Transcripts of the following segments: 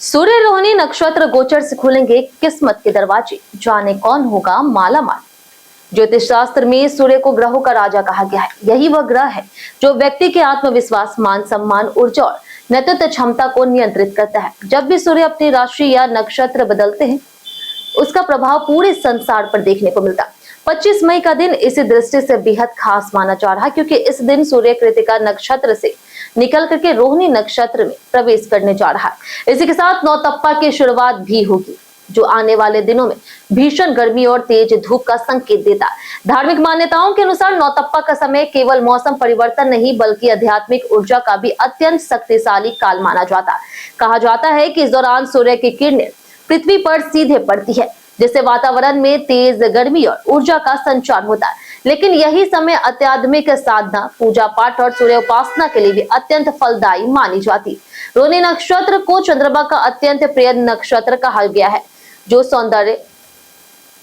सूर्य रोहिणी नक्षत्र गोचर से खुलेंगे किस्मत के दरवाजे, जाने कौन होगा माला माल। ज्योतिष शास्त्र में सूर्य को ग्रहों का राजा कहा गया है। यही वह ग्रह है जो व्यक्ति के आत्मविश्वास, मान सम्मान, ऊर्जा और नेतृत्व क्षमता को नियंत्रित करता है। जब भी सूर्य अपनी राशि या नक्षत्र बदलते हैं, उसका प्रभाव पूरे संसार पर देखने को मिलता है। 25 मई का दिन इसी दृष्टि से बेहद खास माना जा रहा है, क्योंकि इस दिन सूर्य कृतिका नक्षत्र से निकल करके रोहिणी नक्षत्र में प्रवेश करने जा रहा है। इसी के साथ नौतप्पा की शुरुआत भी होगी, जो आने वाले दिनों में भीषण गर्मी और तेज धूप का संकेत देता है। धार्मिक मान्यताओं के अनुसार नौतप्पा का समय केवल मौसम परिवर्तन नहीं, बल्कि आध्यात्मिक ऊर्जा का भी अत्यंत शक्तिशाली काल माना जाता है। कहा जाता है कि इस दौरान सूर्य की किरणें पृथ्वी पर सीधे पड़ती है, जिससे वातावरण में तेज गर्मी और ऊर्जा का संचार होता है। लेकिन यही समय आध्यात्मिक साधना, पूजा पाठ और सूर्य उपासना के लिए भी अत्यंत फलदायी मानी जाती। रोहिणी नक्षत्र को चंद्रमा का अत्यंत प्रिय नक्षत्र कहा गया है, जो सौंदर्य,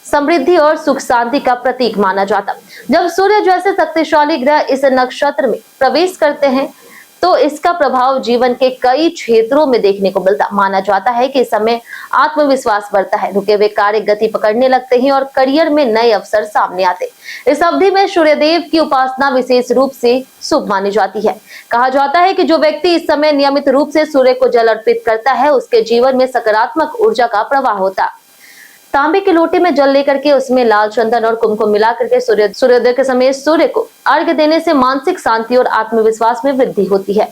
समृद्धि और सुख शांति का प्रतीक माना जाता। जब सूर्य जैसे शक्तिशाली ग्रह इस नक्षत्र में प्रवेश करते हैं, तो इसका प्रभाव जीवन के कई क्षेत्रों में देखने को मिलता। माना जाता है कि इस समय आत्मविश्वास बढ़ता है, रुके हुए कार्य गति पकड़ने लगते हैं और करियर में नए अवसर सामने आते। इस अवधि में सूर्यदेव की उपासना विशेष रूप से शुभ मानी जाती है। कहा जाता है कि जो व्यक्ति इस समय नियमित रूप से सूर्य को जल अर्पित करता है, उसके जीवन में सकारात्मक ऊर्जा का प्रवाह होता। तांबे के लोटे में जल लेकर के उसमें लाल चंदन और कुमकुम मिला करके सूर्योदय के समय सूर्य को अर्घ्य देने से मानसिक शांति और आत्मविश्वास में वृद्धि होती है।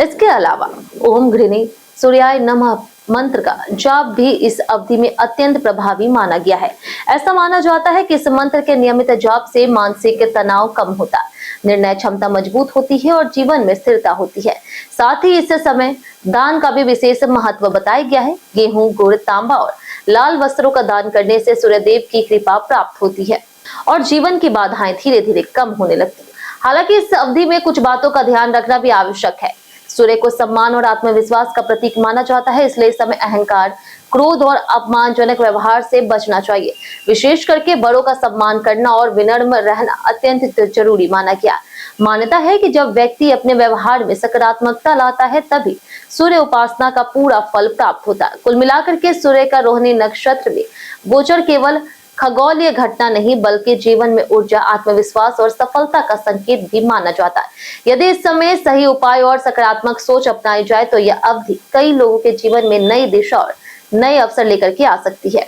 इसके अलावा ओम घृणी सूर्याय नमः मंत्र का जाप भी इस अवधि में अत्यंत प्रभावी माना गया है। ऐसा माना जाता है कि इस मंत्र के नियमित जाप से मानसिक तनाव कम होता, निर्णय क्षमता मजबूत होती है और जीवन में स्थिरता होती है। साथ ही इस समय दान का भी विशेष महत्व बताया गया है। गेहूं, गुड़, तांबा और लाल वस्त्रों का दान करने से सूर्यदेव की कृपा प्राप्त होती है और जीवन की बाधाएं धीरे धीरे कम होने लगती है। हालांकि इस अवधि में कुछ बातों का ध्यान रखना भी आवश्यक है। सूर्य को सम्मान और आत्मविश्वास का प्रतीक माना जाता है, इसलिए इस समय अहंकार, क्रोध और अपमानजनक व्यवहार से बचना चाहिए। विशेष करके बड़ों का सम्मान करना और विनम्र रहना अत्यंत जरूरी माना गया। मान्यता है कि जब व्यक्ति अपने व्यवहार में सकारात्मकता लाता है, तभी सूर्य उपासना का पूरा फल प्राप्त होता है। कुल मिलाकर के सूर्य का रोहिणी नक्षत्र में गोचर केवल खगोलीय घटना नहीं, बल्कि जीवन में ऊर्जा, आत्मविश्वास और सफलता का संकेत भी माना जाता है। यदि इस समय सही उपाय और सकारात्मक सोच अपनाई जाए, तो यह अवधि कई लोगों के जीवन में नई दिशा और नए अवसर लेकर के आ सकती है।